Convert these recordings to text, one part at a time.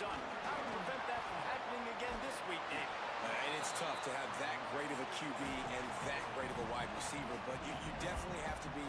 on how to prevent that from happening again this week, Dave. And it's tough to have that great of a QB and that great of a wide receiver, but you definitely have to be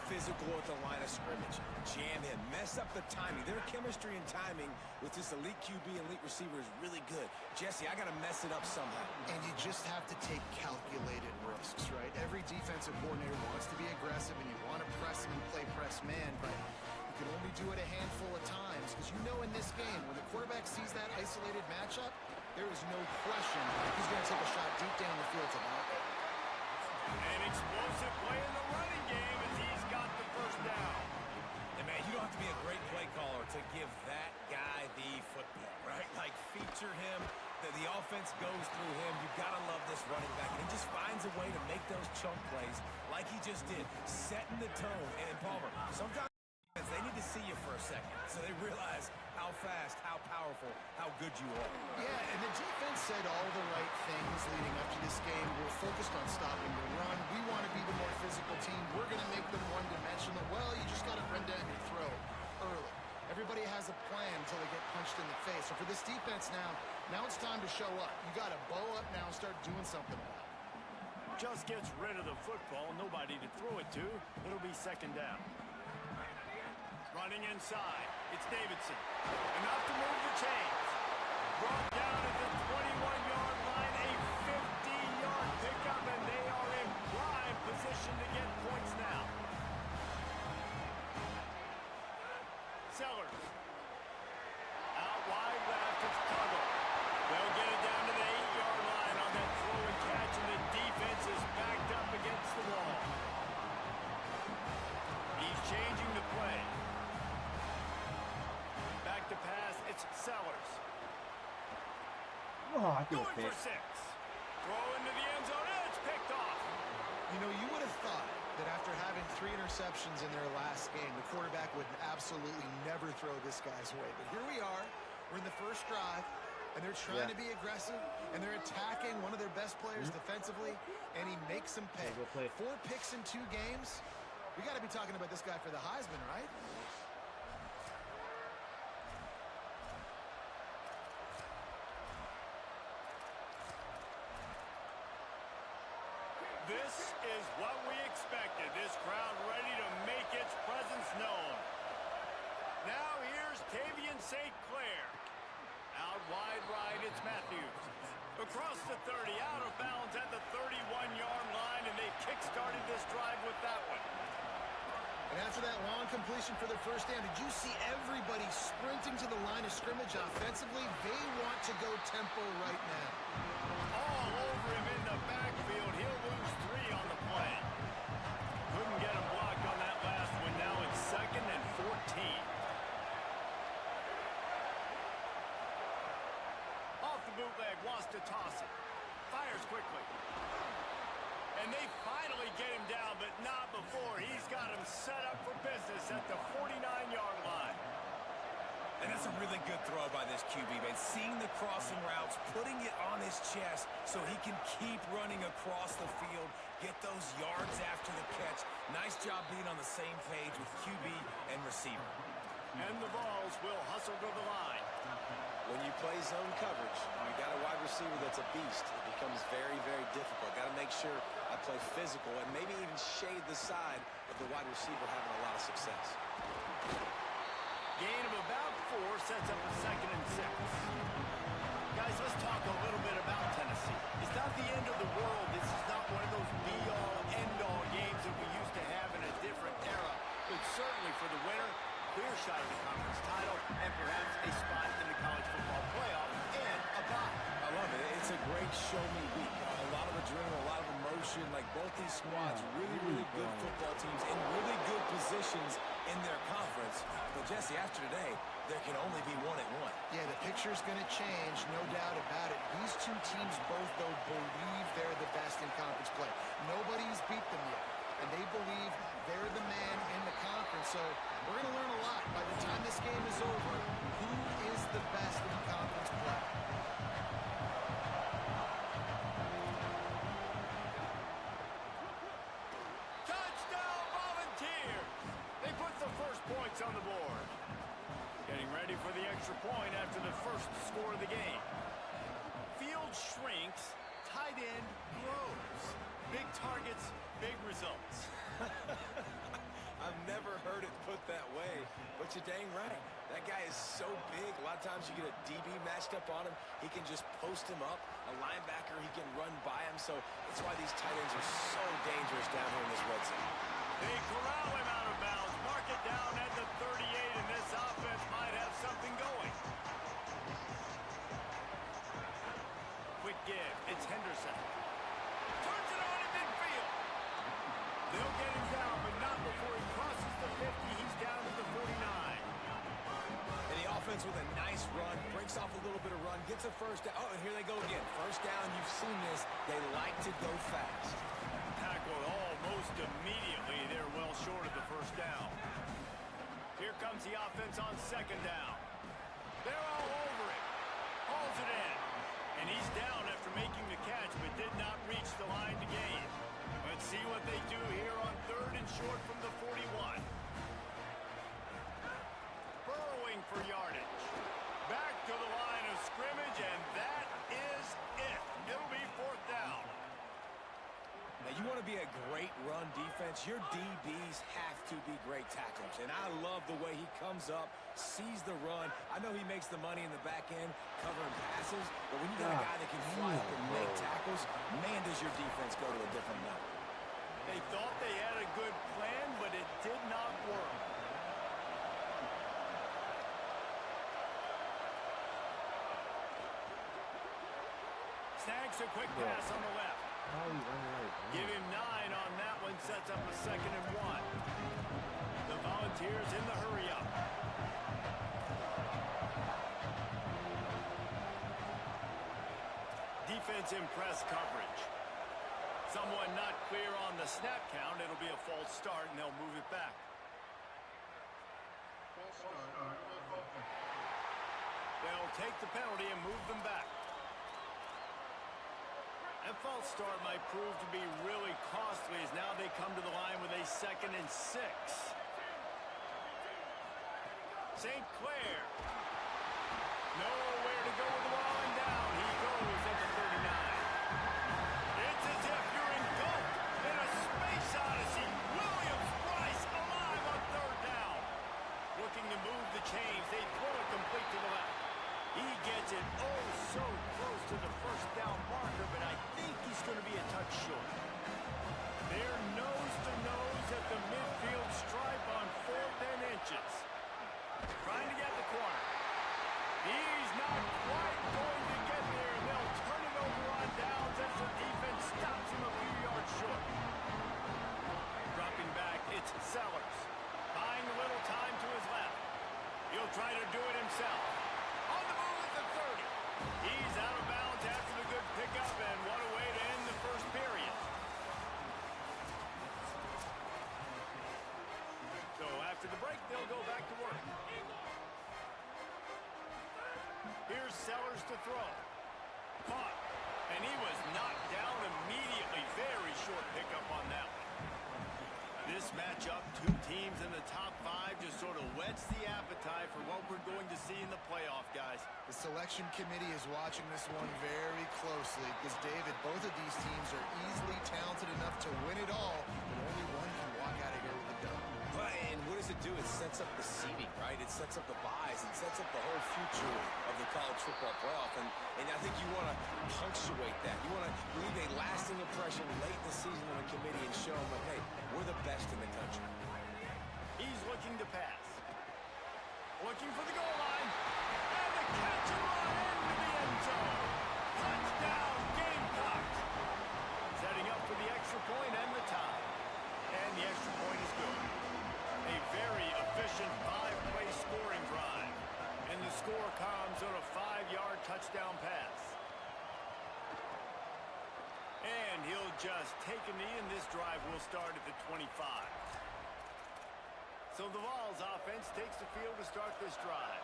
physical at the line of scrimmage. Jam him, mess up the timing. Their chemistry and timing with this elite QB and elite receiver is really good. Jesse, I got to mess it up somehow. And you just have to take calculated risks, right? Every defensive coordinator wants to be aggressive, and you want to press him and play press man, but you can only do it a handful of times, because you know in this game, when the quarterback sees that isolated matchup, there is no question he's going to take a shot deep down the field to block it. An explosive play in the running game as he's got the first down. And man, you don't have to be a great play caller to give that guy the football, right? Like, feature him. The offense goes through him. You've got to love this running back. And he just finds a way to make those chunk plays like he just did, setting the tone. And Palmer, sometimes they need to see you for a second so they realize how fast, how powerful, how good you are. Yeah, and the defense said all the right things leading up to this game. We're focused on stopping the run. We want to be the more physical team. We're going to make them one-dimensional. Well, you just got to run down your throat early. Everybody has a plan until they get punched in the face. So for this defense now it's time to show up. You got to bow up now and start doing something about it. Just gets rid of the football. Nobody to throw it to. It'll be second down. Running inside. It's Davidson. Enough to move the chains. Brought down at the 21-yard line. A 15-yard pickup, and they are in prime position to get points now. Sellers. Out wide left. It's Tuggle. They'll get it down to the 8-yard line on that throw and catch, and the defense is backed up against the wall. He's changing the play. Back to pass. It's Sellers. Oh, I feel Going for 6. Throw into the end zone. And it's picked off. You know, you would have thought that after having 3 interceptions in their last game, the quarterback would absolutely never throw this guy's way. But here we are. We're in the first drive, and they're trying to be aggressive, and they're attacking one of their best players defensively, and he makes them pay. 4 picks in 2 games. We got to be talking about this guy for the Heisman, right? This is what we expected. This crowd ready to make its presence known. Now here's Tavian St. Clair. Out wide right, it's Matthews. Across the 30, out of bounds at the 31-yard line, and they kick-started this drive with that one. And after that long completion for their first down, did you see everybody sprinting to the line of scrimmage offensively? They want to go tempo right now. All over him in the backfield. He'll lose 3 on the play. Couldn't get him blocked on that last one. Now it's 2nd and 14. Off the bootleg, wants to toss it. Fires quickly. And they finally get him down, but not before. He's got him set up for business at the 49-yard line. And that's a really good throw by this QB, man. Seeing the crossing routes, putting it on his chest so he can keep running across the field, get those yards after the catch. Nice job being on the same page with QB and receiver. And the Vols will hustle to the line. When you play zone coverage, you got a wide receiver that's a beast. It becomes very, very difficult. Got to make sure I play physical and maybe even shade the side of the wide receiver having a lot of success. Gain of about 4 sets up a 2nd and 6. Guys, let's talk a little bit about Tennessee. It's not the end of the world. This is not one of those be-all, end-all games that we used to have in a different era. But certainly for the winner, clear shot at the conference title and perhaps a spot in the college football playoff and a bye. I love it. It's a great show-me week. A lot of adrenaline, a lot of emotion. Like, both these squads, really, really good football teams in really good positions in their conference. But, Jesse, after today, there can only be 1 at 1. Yeah, the picture's going to change, no doubt about it. These 2 teams both, though, believe they're the best in conference play. Nobody's beat them yet, and they believe they're the man in the conference. So we're going to learn a lot by the time this game is over. Who is the best in conference play? Touchdown Volunteers! They put the first points on the board. Getting ready for the extra point after the first score of the game. Field shrinks, tight end grows. Big targets, big results. I've never heard it put that way, but you're dang right. That guy is so big. A lot of times you get a DB matched up on him. He can just post him up. A linebacker, he can run by him. So that's why these tight ends are so dangerous down here in this red zone. They corral him out of bounds. Mark it down at the 38, and this offense might have something going. Quick give. It's Henderson. Turns it on in midfield. They'll get him down, but not before he crosses the 50. He's down to the 49. And the offense with a nice run, breaks off a little bit of run, gets a first down. Oh, and here they go again. First down, you've seen this. They like to go fast. Tackled almost immediately. They're well short of the first down. Here comes the offense on second down. They're all over it. Hauls it in. And he's down after making the catch, but did not reach the line to gain. Let's see what they do here on third and short from the 41. Burrowing for yardage. Back to the line of scrimmage, and that is it. It'll be fourth down. Now, you want to be a great run defense, your DBs have to be great tacklers. And I love the way he comes up, sees the run. I know he makes the money in the back end covering passes, but when you got a guy that can fly up and make tackles, man, does your defense go to a different level. They thought they had a good plan, but it did not work. Snags a quick pass on the left. Give him 9 on that one, sets up a 2nd and 1. The Volunteers in the hurry-up. Defense in press coverage. Someone not clear on the snap count. It'll be a false start, and they'll move it back. They'll take the penalty and move them back. That false start might prove to be really costly as now they come to the line with a 2nd and 6. St. Clair. Nowhere to go with the ball and down. He goes at the 39. It's as if you're engulfed in a space odyssey. Williams-Brice alive on third down. Looking to move the chains. They throw it complete to the left. He gets it oh so close to the first down marker, but I think he's going to be a touch short. They're nose to nose at the midfield stripe on 4th and inches. Trying to get the corner. He's not quite going to get there, and they'll turn it over on downs as the defense stops him a few yards short. Dropping back, it's Sellers. Buying a little time to his left. He'll try to do it himself. On the move at the 30. He's out of bounds after the good pickup, and what a way to end the first period. So after the break, they'll go back to work. Here's Sellers to throw. Caught. And he was knocked down immediately. Very short pickup on that one. This matchup, 2 teams in the top 5, just sort of whets the appetite for what we're going to see in the playoff, guys. The selection committee is watching this one very closely because, David, both of these teams are easily talented enough to win it all, but only one can walk out of here with a dub. And what does it do? It sets up the seeding, right? It sets up the buys. It sets up the whole future of the college football playoff. And I think you want to punctuate that. You want to leave a lasting impression late in the season on the committee and show them, like, hey, we're the best in the country. He's looking to pass. Looking for the goal line. And the catch and run into the end zone. Touchdown, Gamecocks. Setting up for the extra point and the tie. And the extra point is good. A very efficient 5-play scoring drive. And the score comes on a 5-yard touchdown pass. And he'll just take a knee, and this drive will start at the 25. So the Vols offense takes the field to start this drive.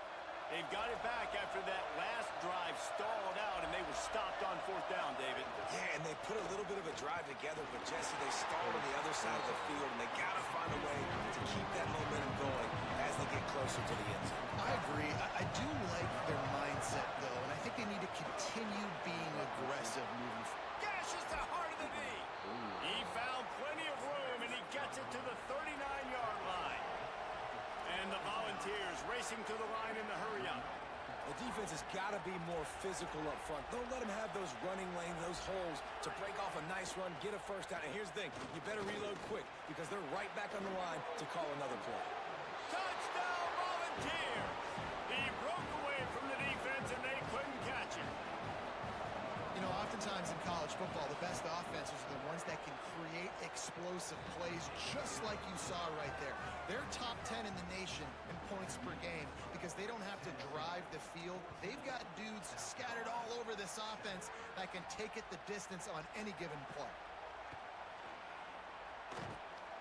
They've got it back after that last drive stalled out, and they were stopped on 4th down, David. Yeah, and they put a little bit bit of a drive together, but Jesse, they start on the other side of the field, and they got to find a way to keep that momentum going as they get closer to the end zone. I agree. I do like their mindset, though, and I think they need to continue being aggressive moving forward. Gashes the heart of the knee. He found plenty of room, and he gets it to the 39-yard line. And the Volunteers racing to the line in the hurry-up. The defense has got to be more physical up front. Don't let them have those running lanes, those holes to break off a nice run, get a first down. And here's the thing, you better reload quick because they're right back on the line to call another play. Touchdown, Volunteers! He broke away from the defense, and they couldn't catch him. You know, oftentimes in college football, the best offenses are the ones that can create explosive plays, just like you saw right there. They're top 10 in the nation in points per game because they don't have to drive the field. They've got dudes scattered all over this offense that can take it the distance on any given play.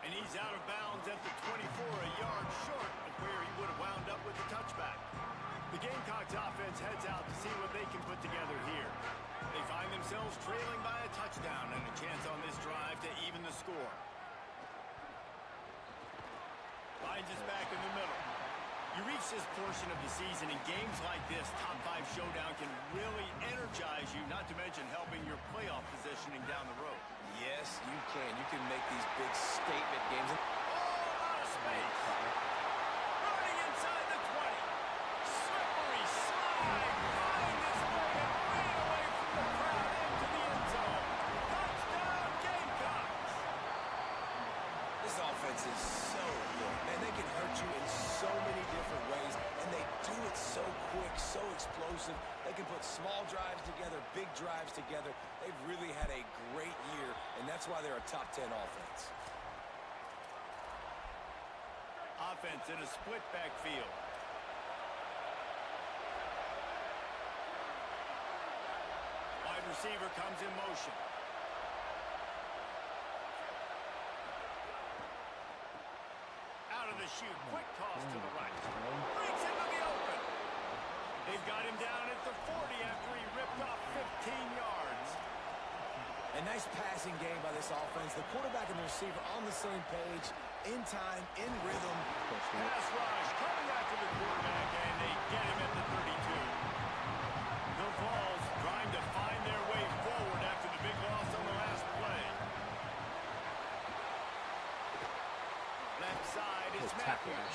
And he's out of bounds at the 24, a yard short of where he would have wound up with the touchback. The Gamecocks offense heads out to see what they can put together here. They find themselves trailing by a touchdown and a chance on this drive to even the score. Finds us back in the middle. You reach this portion of the season, in games like this, top 5 showdown can really energize you, not to mention helping your playoff positioning down the road. Yes, you can. You can make these big statement games. Oh, out of space. Running inside the 20. Slippery slide. Find this way and ran away from the crowd into the end zone. Touchdown, Gamecocks. This offense is so good. Man, they can hurt you in so many different ways, and they do it so quick, so explosive. They can put small drives together, big drives together. They've really had a great year, and that's why they're a top 10 offense. Offense in a split backfield. Wide receiver comes in motion. Out of the chute, quick toss to the right. Breaks into the open. They've got him down at the 40 after he ripped off 15 yards. A nice passing game by this offense. The quarterback and the receiver on the same page, in time, in rhythm. Pass rush coming after the quarterback, and they get him at the 32. The Vols trying to find their way forward after the big loss on the last play. Left side, it's Matthews.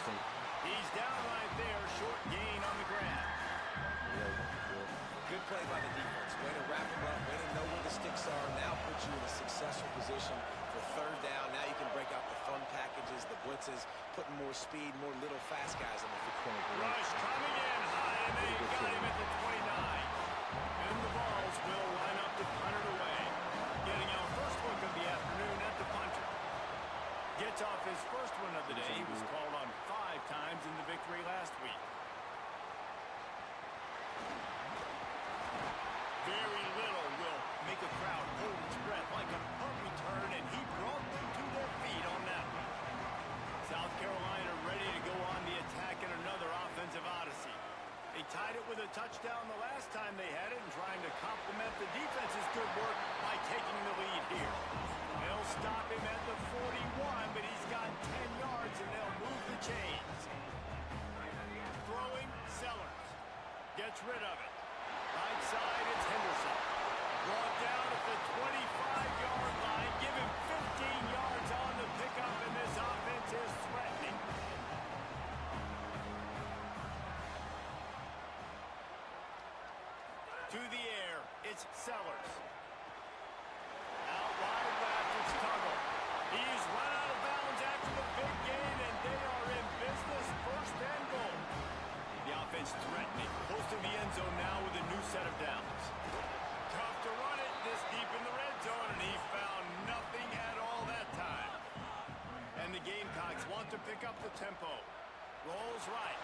He's down right there, short gain on the grab. Good play by the defense. Way to wrap them up, way to know where the sticks are. Now put you in a successful position for third down. Now you can break out the fun packages, the blitzes, putting more speed, more little fast guys on the field. Rush coming in high, and they got him at the 29. And the Vols will line up to punt it away. Getting our first look of the afternoon at the punter. Gets off his first one of the day. He was called on 5 times in the victory last week. Very little will make a crowd hold its breath like a punt return, and he brought them to their feet on that one. South Carolina ready to go on the attack in another offensive odyssey. They tied it with a touchdown the last time they had it and trying to complement the defense's good work by taking the lead here. They'll stop him at the 41, but he's got 10 yards and they'll move the chains. Throwing Sellers. Gets rid of it. Right side, it's Henderson. Brought down at the 25-yard line. Give him 15 yards on the pickup, and this offense is threatening. To the air, it's Sellers. Out wide left, it's Tuggle. He's run out of bounds after the big gain, and they are in business, first and goal. The offense threatening, close to the end zone now with a new set of downs. Tough to run it this deep in the red zone, and he found nothing at all that time. And the Gamecocks want to pick up the tempo. Rolls right.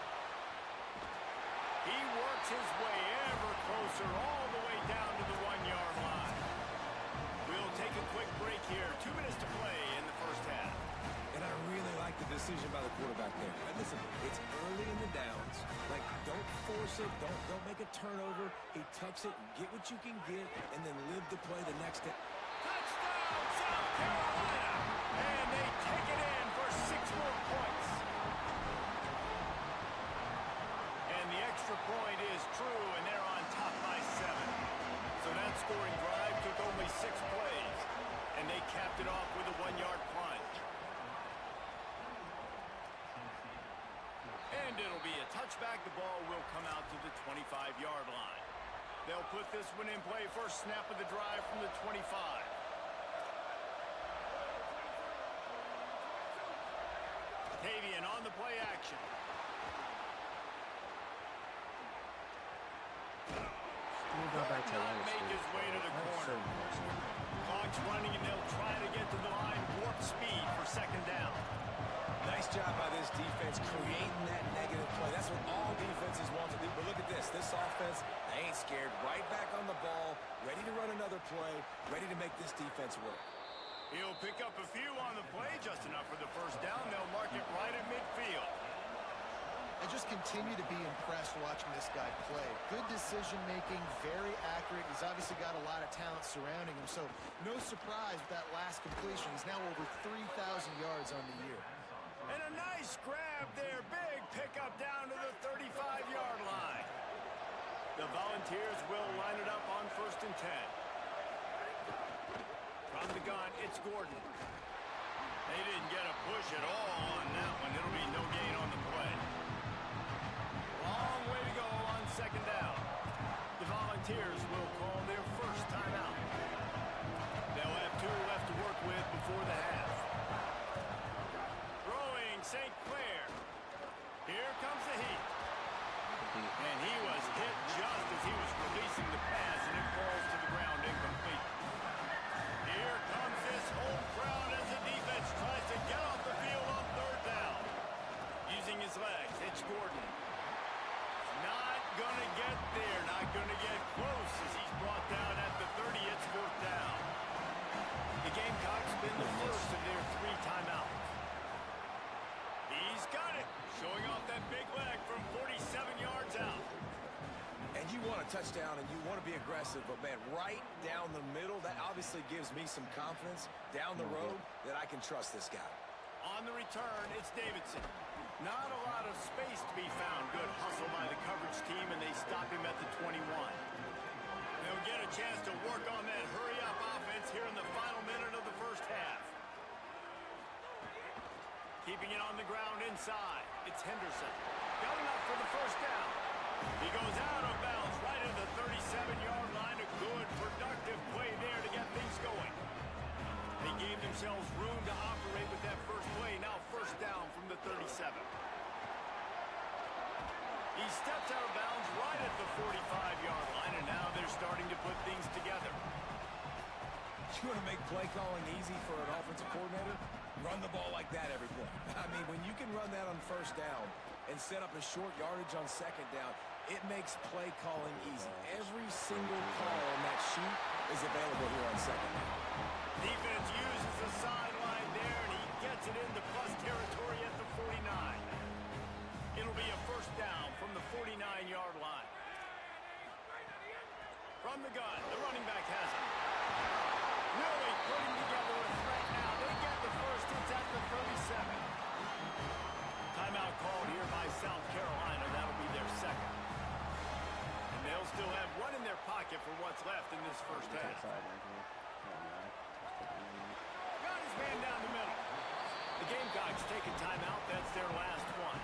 He works his way ever closer all the way down to the 1-yard line. We'll take a quick break here. 2 minutes to play in the first half. And I really like the decision by the quarterback there. And listen, it's early in the downs. Like, don't force it. Don't make a turnover. He tucks it, get what you can get, and then live to play the next day. Touchdown! South Carolina. And they take it in for 6 more points. And the extra point is true, and they're on top by 7. So that scoring drive took only 6 plays, and they capped it off with a 1-yard plunge. And it'll be a touchback. The ball will come out to the 25-yard line. They'll put this one in play. First snap of the drive from the 25. Tavian on the play action. Not make his way to the corner. Clock's running, and they'll try to get to the line. Warp speed for 2nd down. Nice job by this defense creating that negative play. That's what all defenses want to do. But look at this. This offense, they ain't scared. Right back on the ball, ready to run another play, ready to make this defense work. He'll pick up a few on the play, just enough for the first down. They'll mark it right at midfield. I just continue to be impressed watching this guy play. Good decision-making, very accurate. He's obviously got a lot of talent surrounding him, so no surprise with that last completion. He's now over 3,000 yards on the year. And a nice grab there. Big pickup down to the 35-yard line. The Volunteers will line it up on 1st and 10. From the gun, it's Gordon. They didn't get a push at all on that one. It'll be no gain on the play. Long way to go on 2nd down. The Volunteers will call their first timeout. They'll have 2 left to work with before the half. Throwing St. Clair. Here comes the heat. And he was hit just as he was releasing the pass, and it falls to the ground incomplete. Here comes this home crowd as the defense tries to get off the field on 3rd down. Using his legs, it's Gordon. Not gonna get there, not gonna get close as he's brought down at the 30. It's 4th down. The Gamecocks been the first of their 3 timeouts. He's got it, showing off that big leg from 47 yards out. And you want a touchdown and you want to be aggressive, but man, right down the middle, that obviously gives me some confidence down the road that I can trust this guy. On the return, it's Davidson. Not a lot of space to be found. Good hustle by the coverage team, and they stop him at the 21. They'll get a chance to work on that hurry-up offense here in the final minute of the first half. Keeping it on the ground inside. It's Henderson. Got enough for the first down. He goes out of bounds right at the 37-yard line. A good, productive play there to get things going. They gave themselves room to operate with that first play. Now 1st down from the 37. He steps out of bounds right at the 45-yard line, and now they're starting to put things together. You want to make play calling easy for an offensive coordinator? Run the ball like that every play. I mean, when you can run that on 1st down and set up a short yardage on 2nd down, it makes play calling easy. Every single call on that sheet is available here on 2nd down. Defense uses the sideline there, and he gets it into plus territory at the 49. It'll be a 1st down from the 49-yard line. From the gun, the running back has it. Really putting together a threat now. They get the first. It's at the 37. Timeout called here by South Carolina. That'll be their 2nd. And they'll still have one in their pocket for what's left in this first half. Got his man down the middle. The Gamecocks take a timeout. That's their last one.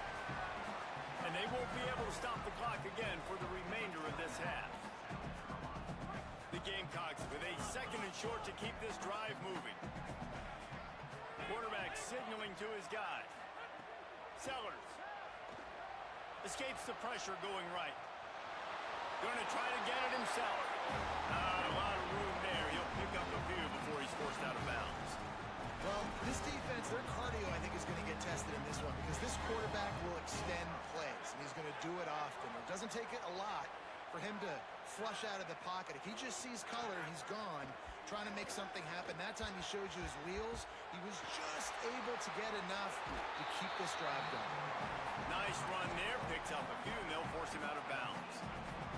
And they won't be able to stop the clock again for the remainder of this half. The Gamecocks with a 2nd and short to keep this drive moving. Quarterback signaling to his guys. Sellers escapes the pressure going right. Going to try to get it himself. Not a lot of room there. He'll pick up a few before he's forced out of bounds. Well, this defense, their cardio, I think, is going to get tested in this one because this quarterback will extend plays, and he's going to do it often. It doesn't take it a lot for him to flush out of the pocket. If he just sees color, he's gone, trying to make something happen. That time he showed you his wheels. He was just able to get enough to keep this drive going. Nice run there. Picks up a few, and they'll force him out of bounds.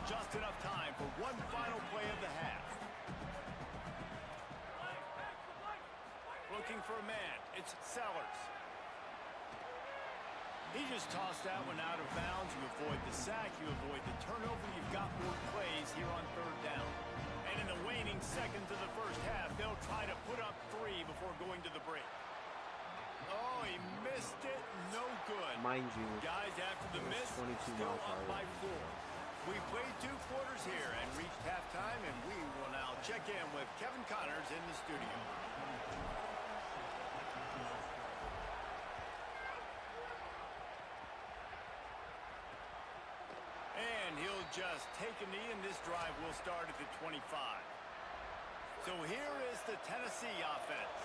Just enough time for one final play of the half. looking for a man. It's Sellers. He just tossed that one out of bounds. You avoid the sack, you avoid the turnover. You've got more plays here on third down. And in the waning seconds of the first half, they'll try to put up 3 before going to the break. Oh, he missed it. No good. Mind you, guys, after the miss, 22 still miles up per by hour. 4. We played 2 quarters here and reached halftime, and we will now check in with Kevin Connors in the studio. And he'll just take a knee, and this drive will start at the 25. So here is the Tennessee offense.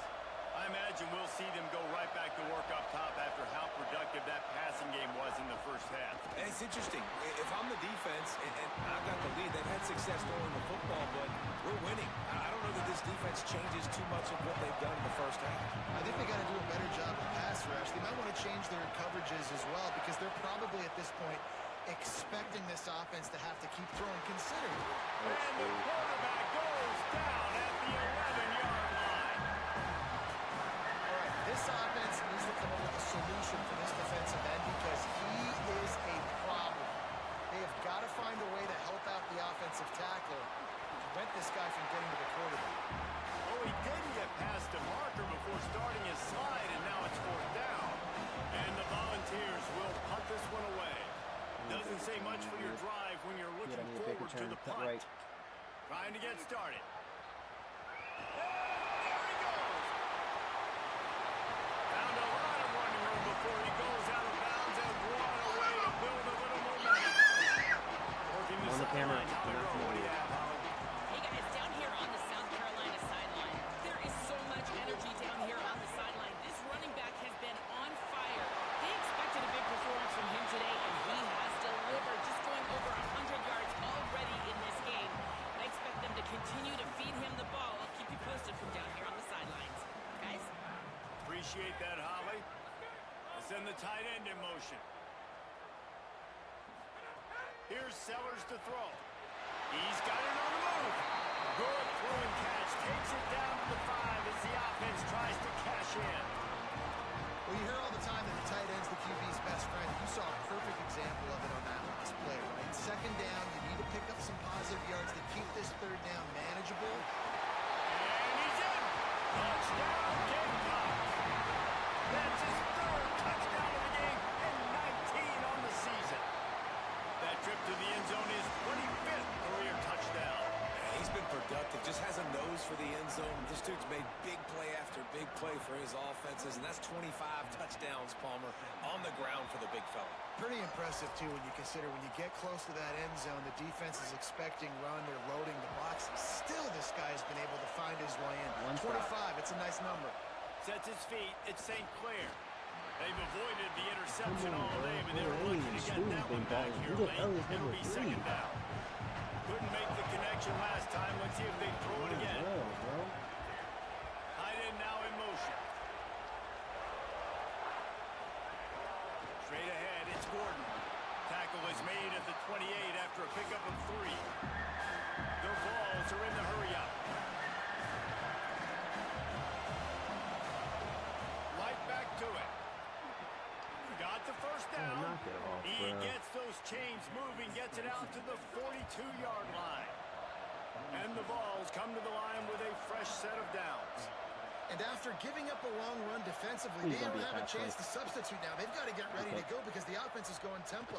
I imagine we'll see them go right back to work up top after how productive that passing game was in the first half. And it's interesting. If I'm the defense and I've got the lead, they've had success throwing the football, but we're winning. I don't know that this defense changes too much of what they've done in the first half. I think they got to do a better job of pass rush. They might want to change their coverages as well because they're probably at this point expecting this offense to have to keep throwing, considering. And the quarterback goes down at the 11-yard line. All right, this offense needs to come up with a solution for this defensive end because he is a problem. They have got to find a way to help out the offensive tackle to prevent this guy from getting to the quarterback. Oh, he didn't get past the marker before starting his slide, and now it's 4th down. And the Volunteers will punt this one away. Doesn't say much for your drive when you're looking forward to the punt. Right. Trying to get started. And there he goes. Found a lot of running room before he goes out of bounds, and what a way to build a little momentum. Working the On the camera. sideline. What do you have, Holly? Hey guys, down here on the South Carolina sideline, there is so much energy down here on the sideline. This running back has been on fire. They expected a big performance from him today, and he has delivered, just going over 100 yards already in this game. I expect them to continue to feed him the ball. I'll keep you posted from down here on the sidelines. Guys? Appreciate that, Holly. Let's send the tight end in motion. Here's Sellers to throw. He's got it on the move. Good throw and catch. Takes it down to the 5 as the offense tries to cash in. Well, you hear all the time that the tight end's the QB's best friend. You saw a perfect example of it on that last play, right? 2nd down, you need to pick up some positive yards to keep this 3rd down manageable. And he's in. Touchdown, Gamecocks. That's his 3rd touchdown of the game and 19 on the season. That trip to the end zone is 25th career touchdown. He's been productive, just has a nose for the end zone. This dude's made big play after big play for his offenses, and that's 25 touchdowns, Palmer, on the ground for the big fella. Pretty Impressive, too, when you consider when you get close to that end zone, the defense is expecting run, they're loading the box. Still, this guy's been able to find his way in. 25, it's a nice number. Sets his feet, it's St. Clair. They've avoided the interception all day, but they're looking to get that one back here late. It'll be 2nd down. Couldn't make the connection last time. Let's see if they throw it again. Tight end now in motion. Straight ahead, it's Gordon. Tackle is made at the 28 after a pickup of 3. Their balls are in the hurry-up. Right back to it. Got the 1st down. He gets those chains moving, gets it out to the 42-yard line. And the Vols come to the line with a fresh set of downs. And after giving up a long run defensively, they don't have a chance to substitute now. They've got to get ready to go because the offense is going tempo.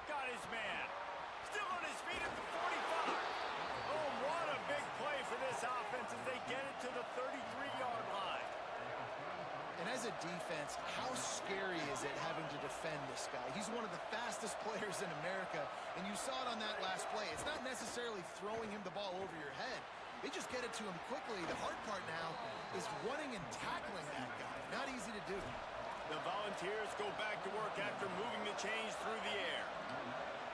Got his man. Still on his feet at the 45. Oh, what a big play for this offense as they get it to the 33-yard line. And as a defense, how scary is it having to defend this guy? He's one of the fastest players in America, and you saw it on that last play. It's not necessarily throwing him the ball over your head. They just get it to him quickly. The hard part now is running and tackling that guy. Not easy to do. The Volunteers go back to work after moving the chains through the air.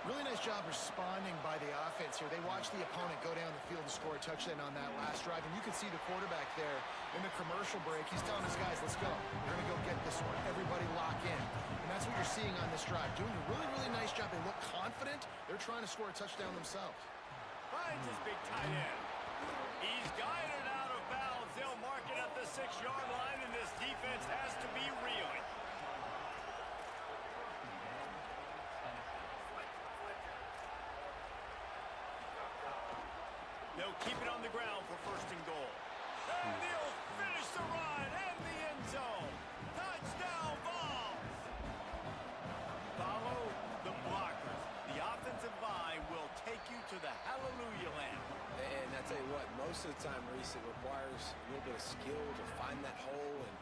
Really nice job responding by the offense here. They watched the opponent go down the field and score a touchdown on that last drive, and you can see the quarterback there in the commercial break. He's telling his guys, let's go. We're going to go get this one. Everybody lock in. And that's what you're seeing on this drive. Doing a really, really nice job. They look confident. They're trying to score a touchdown themselves. Finds his big tight end. He's guided out of bounds they'll mark it at the 6-yard line, and this defense has to be reeling. They'll keep it on the ground for 1st and goal. And he'll finish the run and the end zone. Touchdown, Vols! Follow the blockers. The offensive line will take you to the hallelujah land. And I tell you what, most of the time, Reese, it requires a little bit of skill to find that hole and,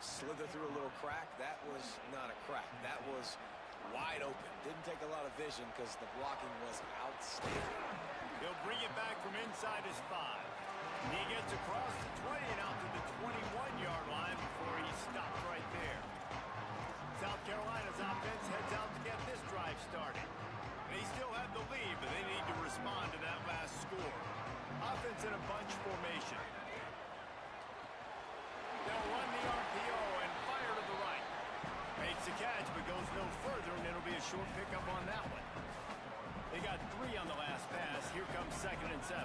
slither through a little crack. That was not a crack. That was wide open. Didn't take a lot of vision because the blocking was outstanding. He'll bring it back from inside his 5. He gets across the 20 and out to the 21-yard line before he stopped right there. South Carolina's offense heads out to get this drive started. They still have the lead, but they need to respond to that last score. Offense in a bunch formation. They'll run the RPO and fire to the right. Makes the catch, but goes no further, and it'll be a short pickup on that one. They got 3 on the last pass. Here comes 2nd and 7.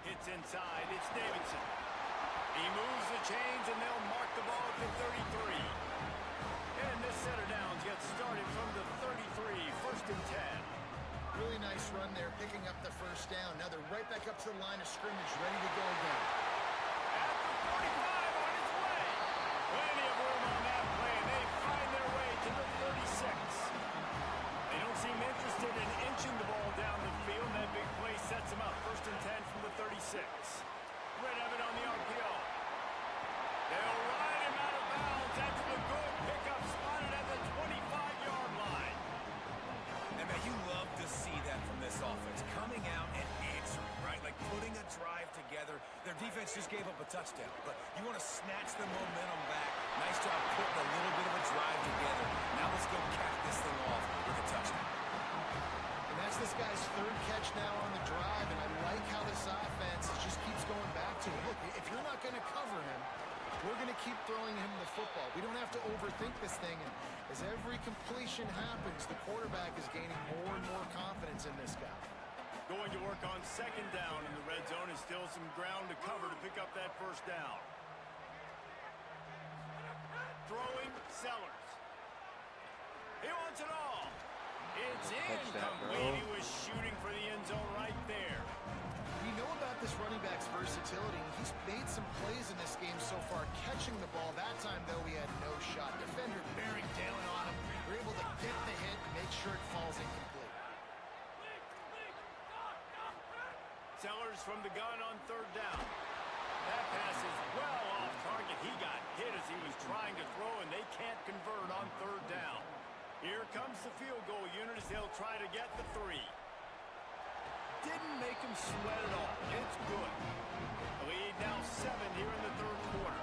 Hits inside. It's Davidson. He moves the chains, and they'll mark the ball at the 33. And this set of downs gets started from the 33, 1st and 10. Really nice run there, picking up the 1st down. Now they're right back up to the line of scrimmage, ready to go again. At the 45 on its way. Plenty of room on that play, and they find their way to the 36. They don't seem interested in inching the ball down the field. That big play sets them up. 1st and 10 from the 36. Red Evan on the RPO. They'll ride him out of bounds after the good pickup spotted at the 25-yard line. And man, you love to see that from this offense. Coming out and answering, right? Like putting a drive together. Their defense just gave up a touchdown, but you want to snatch the momentum back. Nice job putting a little bit of a drive together. Now let's go cap this thing off with a touchdown. And that's this guy's 3rd catch now on the drive, and I like how this offense just keeps going back to it. Look, if you're not going to cover him, we're going to keep throwing him the football. We don't have to overthink this thing. And as every completion happens, the quarterback is gaining more and more confidence in this guy. Going to work on 2nd down in the red zone. Is still some ground to cover to pick up that 1st down. Throwing Sellers. He wants it all. It's incomplete. He was shooting for the end zone right there. We know about this running back's versatility. He's made some plays in this game so far, catching the ball. That time, though, he had no shot. Defender bearing down on him. We're able to get the hit and make sure it falls incomplete. Sellers from the gun on 3rd down. That pass is well off target. He got hit as he was trying to throw, and they can't convert on 3rd down. Here comes the field goal unit as they'll try to get the 3. Didn't make him sweat at all. It's good. The lead now 7 here in the 3rd quarter.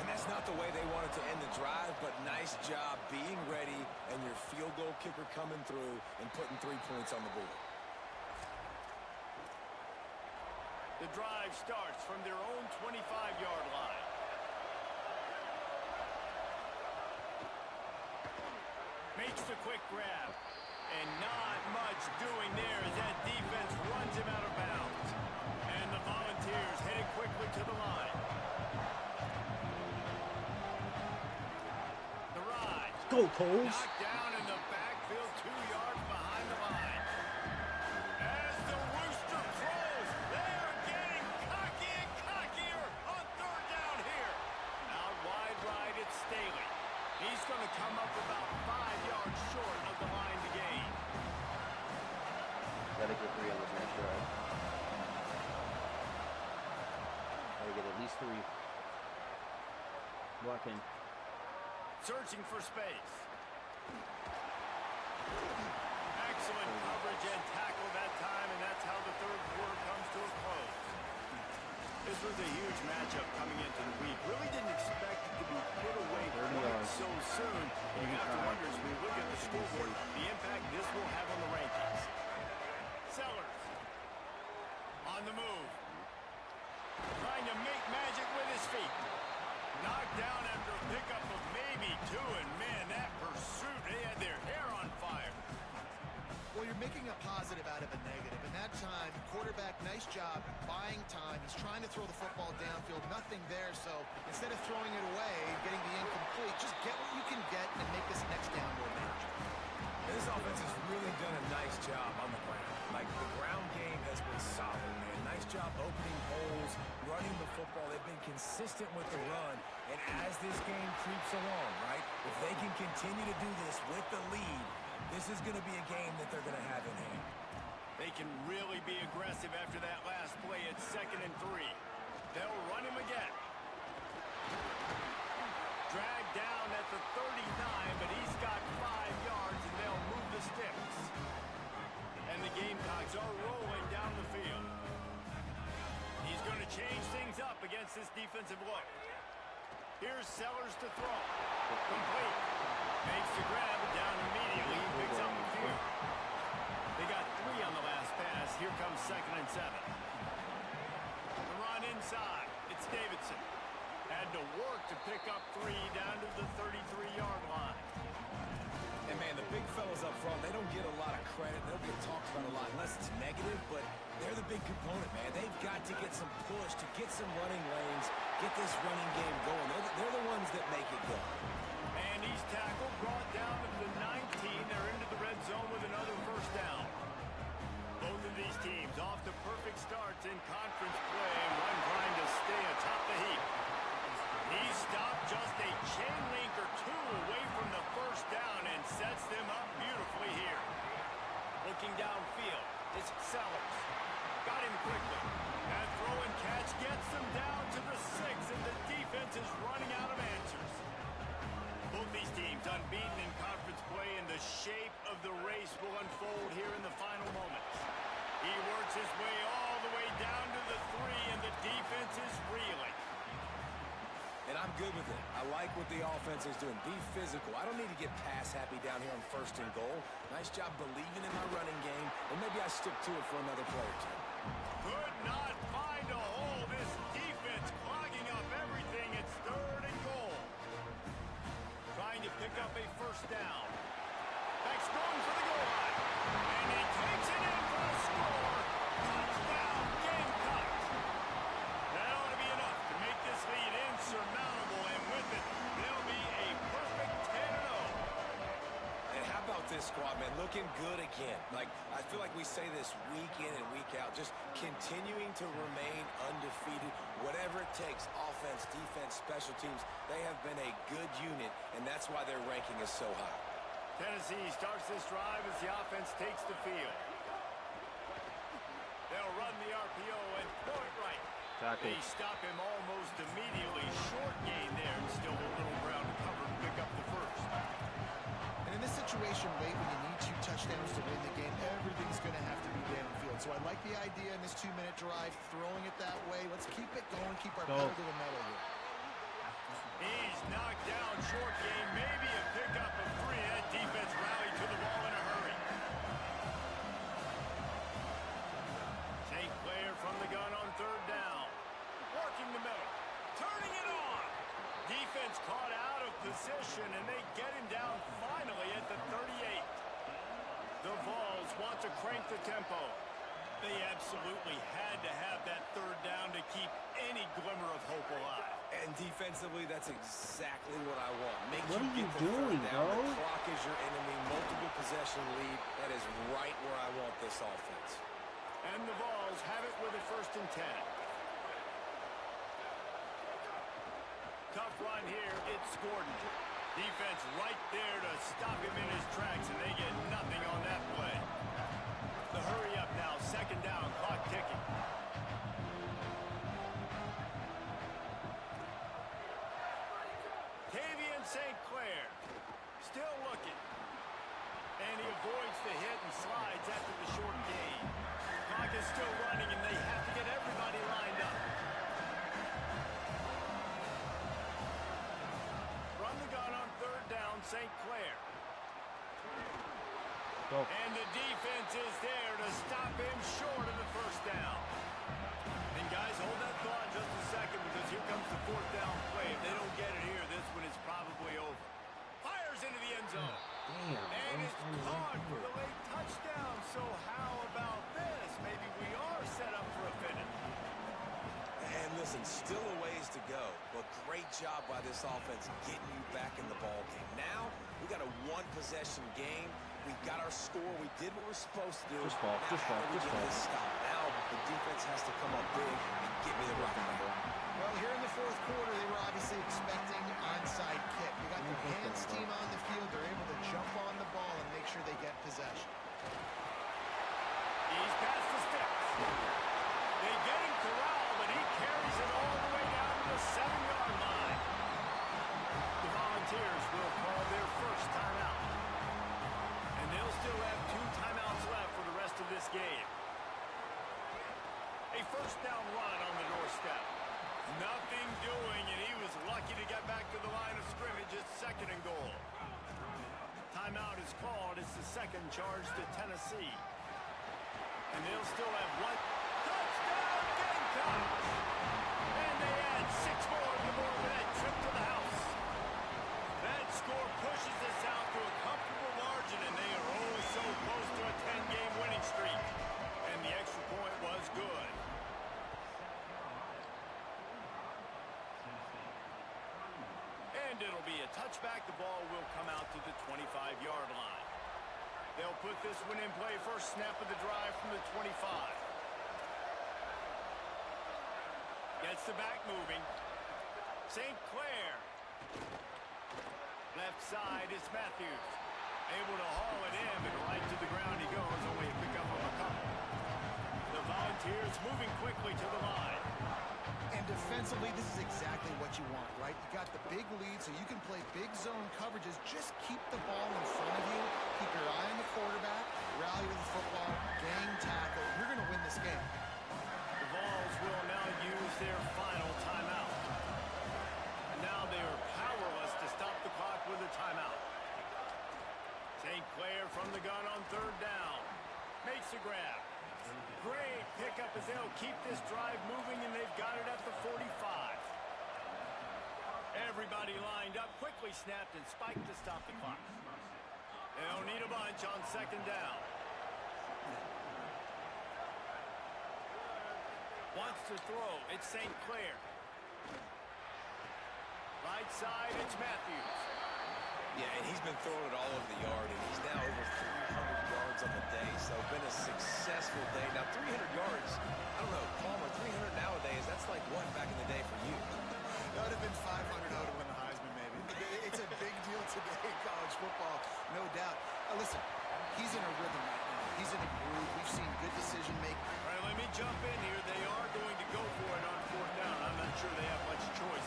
And that's not the way they wanted to end the drive, but nice job being ready and your field goal kicker coming through and putting 3 points on the board. The drive starts from their own 25-yard line. Makes the quick grab. And not much doing there as that defense runs him out of bounds. And the Volunteers headed quickly to the line. The ride. Go, Coles. Knocked down in the backfield, 2 yards behind the line. As the rooster crows, they are getting cocky and cockier on 3rd down here. Out wide right, it's Staley. He's going to come up about 5 yards short of the line to gain. Gotta get 3 on this next drive. Gotta get at least 3. Blocking. Searching for space. Excellent coverage and tackle that time, and that's how the 3rd quarter comes to a close. This was a huge matchup coming into the week. Really didn't expect it to be put away quite so soon. And you have to wonder, as we look at the scoreboard, the impact this will have on the rankings. Sellers on the move. Trying to make magic with his feet. Knocked down after a pickup of maybe 2, and man, that pursuit, they had their hair on fire. Well, you're making a positive out of a negative. In that time, quarterback, nice job buying time. He's trying to throw the football downfield. Nothing there, so instead of throwing it away and getting the incomplete, just get what you can get and make this next down more manageable. This offense has really done a nice job on the ground. Like, the ground game has been solid, man. Nice job opening holes, running the football. They've been consistent with the run. And as this game creeps along, right, if they can continue to do this with the lead, this is going to be a game that they're going to have in hand. They can really be aggressive after that last play at 2nd and 3. They'll run him again. Dragged down at the 39, but he's got 5 yards, and they'll move the sticks. And the Gamecocks are rolling down the field. He's going to change things up against this defensive look. Here's Sellers to throw. Complete. Makes the grab, and down immediately. He picks up a few. They got 3 on the last pass. Here comes 2nd and 7. The run inside. It's Davidson. Had to work to pick up 3 down to the 33-yard line. And, man, the big fellas up front, they don't get a lot of credit. They don't get talked about a lot unless it's negative, but they're the big component, man. They've got to get some push, to get some running lanes, get this running game going. They're the ones that make it go. And he's tackled, brought down to the 19. They're into the red zone with another first down. Both of these teams off to perfect starts in conference play, and one trying to stay atop the heap. He stopped just a chain link or 2 away from the first down and sets them up beautifully here. Looking downfield, it's Sellers. Got him quickly. That throw and catch gets them down to the 6, and the defense is running out of answers. Both these teams unbeaten in conference play, and the shape of the race will unfold here in the final moments. He works his way all the way down to the 3, and the defense is reeling. And I'm good with it. I like what the offense is doing. Be physical. I don't need to get pass happy down here on 1st and goal. Nice job believing in my running game, and maybe I stick to it for another play or 2. Could not find a hole. This defense clogging up everything. It's 3rd and goal. Trying to pick up a first down. Back's going for the goal line. And he takes it in for a score. Touchdown, Gamecocks. That ought to be enough to make this lead insurmountable, and with it, they'll be a perfect 10-0. And how about this squad, man? Looking good again. Like, I feel like we say this week in and week out, just continuing to remain undefeated. Whatever it takes, offense, defense, special teams, they have been a good unit, and that's why their ranking is so high. Tennessee starts this drive as the offense takes the field. They'll run the RPO and throw it right. Tackle. They stop him almost immediately. Short gain there, and still a little ground to cover to pick up the first. And in this situation, late when you need 2 touchdowns to win the game, everything's going to have to be downfield. So I like the idea in this 2-minute drive, throwing it that way. Let's keep it going, keep our pedal to the metal here. He's knocked down. Short gain, maybe a pickup of 3. That defense rallied to the ball in a hurry. St. Clair from the gun on 3rd down. Working the middle. Turning it on. Defense caught out of position, and they get him down finally at the 38. The Vols want to crank the tempo. They absolutely had to have that 3rd down to keep any glimmer of hope alive. And defensively, that's exactly what I want. Make What you are you get the doing, 3rd down. bro? The clock is your enemy. Multiple possession lead. That is right where I want this offense. And the Vols have it with a 1st and 10. Tough run here. It's Gordon. Defense right there to stop him in his tracks, and they get nothing on that play. The hurry up now. 2nd down. Clock ticking. Tavian St. Clair still looking. And he avoids the hit and slides after the short gain. Clock is still running, and they have to get everybody lined up. Run the gun on 3rd down, St. Clair. Go. And the defense is there to stop him short of the first down. And guys, hold that thought just a second, because here comes the 4th down play. If they don't get it here, this one is probably over. Fires into the end zone. Damn. And it's caught for the late touchdown. So possession, still a ways to go, but great job by this offense getting you back in the ball game. Now, we got a one-possession game. We got our score. We did what we're supposed to do. Just fall, Now, just how fall, do we just get fall. this stop? Now, the defense has to come up big and get me the rock back. Well, here in the fourth quarter, they were obviously expecting onside kick. They got their hands team on the field. They're able to jump on the ball and make sure they get possession. He's past the sticks. They get him corralled, but he carries it all the way down to the 7-yard line. The Volunteers will call their first timeout. And they'll still have 2 timeouts left for the rest of this game. A first down run on the doorstep. Nothing doing, and he was lucky to get back to the line of scrimmage at 2nd and goal. Timeout is called. It's the second charge to Tennessee. And they'll still have 1 touchdown Gamecocks! And they add 6 more to the board with that trip to the house. That score pushes us out to a comfortable margin, and they are oh so close to a 10-game winning streak. And the extra point was good. And it'll be a touchback. The ball will come out to the 25-yard line. They'll put this one in play. First snap of the drive from the 25. Gets the back moving. St. Clair. Left side is Matthews. Able to haul it in, but right to the ground he goes. Only a pickup of a couple. The Volunteers moving quickly to the line. And defensively, this is exactly what you want, right? You got the big lead, so you can play big zone coverages. Just keep the ball in front of you. Keep your eye on the quarterback. Rally with the football. Gang tackle. You're going to win this game. The Vols will now use their final timeout. And now they are powerless to stop the clock with a timeout. St. Clair from the gun on 3rd down. Makes a grab. Great pickup as they'll keep this drive moving, and they've got it at the 45. Everybody lined up, quickly snapped and spiked to stop the clock. They'll need a bunch on 2nd down. Wants to throw. It's St. Clair. Right side, it's Matthews. Yeah, and he's been throwing it all over the yard, and he's now over 300 yards on the day, so been a successful day. Now, 300 yards, I don't know, Palmer, 300 nowadays, that's like what back in the day for you? That would have been 500 out to win the Heisman, maybe. It's a big deal today in college football, no doubt. Listen, he's in a rhythm right now. He's in a groove. We've seen good decision-making. All right, let me jump in here. They are going to go for it on 4th down. I'm not sure they have much choice